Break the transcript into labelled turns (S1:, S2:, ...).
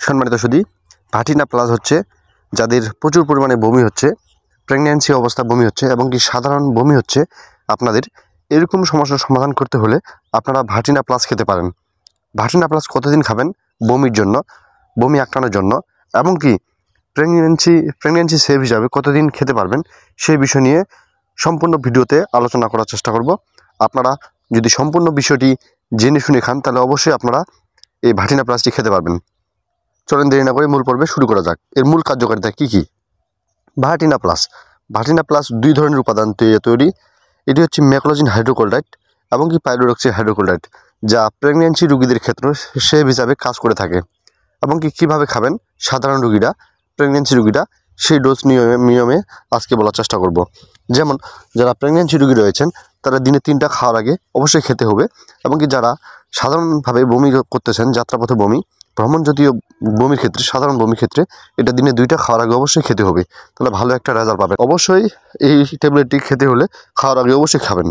S1: সম্মানিত সুধী, ভাটিনা প্লাস হচ্ছে যাদের প্রচুর পরিমাণে বমি হচ্ছে, প্রেগন্যান্সি অবস্থা বমি হচ্ছে এবং কি সাধারণ বমি হচ্ছে, আপনাদের এরকম সমস্যার সমাধান করতে হলে আপনারা ভাটিনা প্লাস খেতে পারেন। ভাটিনা প্লাস কতদিন খাবেন বমির জন্য, বমি আটকানোর জন্য এবং কি প্রেগন্যান্সি সেভ হিসাবে কতদিন খেতে পারবেন সেই বিষয় নিয়ে সম্পূর্ণ ভিডিওতে আলোচনা করার চেষ্টা করব। আপনারা যদি সম্পূর্ণ বিষয়টি জেনে শুনে খান তাহলে অবশ্যই আপনারা এই ভাটিনা প্লাসটি খেতে পারবেন। চলেন দেরি না করে মূল পর্বে শুরু করা যাক। এর মূল কার্যকারিতা কী কী? ভাটিনা প্লাস দুই ধরনের উপাদান তৈরি। এটি হচ্ছে ম্যাকোলাজিন হাইড্রোক্লোরাইড এবং কি পাইরোডক্সি হাইড্রোক্লোরাইড, যা প্রেগন্যান্সি রোগীদের ক্ষেত্রে সেভ হিসাবে কাজ করে থাকে। এবং কি কীভাবে খাবেন সাধারণ রোগীরা, প্রেগন্যান্সি রোগীরা, সেই ডোজ নিয়মে আজকে বলার চেষ্টা করব। যেমন যারা প্রেগন্যান্সি রোগী রয়েছেন তারা দিনে 3টা খাওয়ার আগে অবশ্যই খেতে হবে। এবং কি যারা সাধারণভাবে বমি করতেছেন, যাত্রাপথে বমি, ভ্রমণজাতীয় বমির ক্ষেত্রে, সাধারণ বমির ক্ষেত্রে এটা দিনে 2টা খাওয়ার আগে অবশ্যই খেতে হবে, তাহলে ভালো একটা রেজাল্ট পাবেন। অবশ্যই এই ট্যাবলেটটি খেতে হলে খাওয়ার আগে অবশ্যই খাবেন।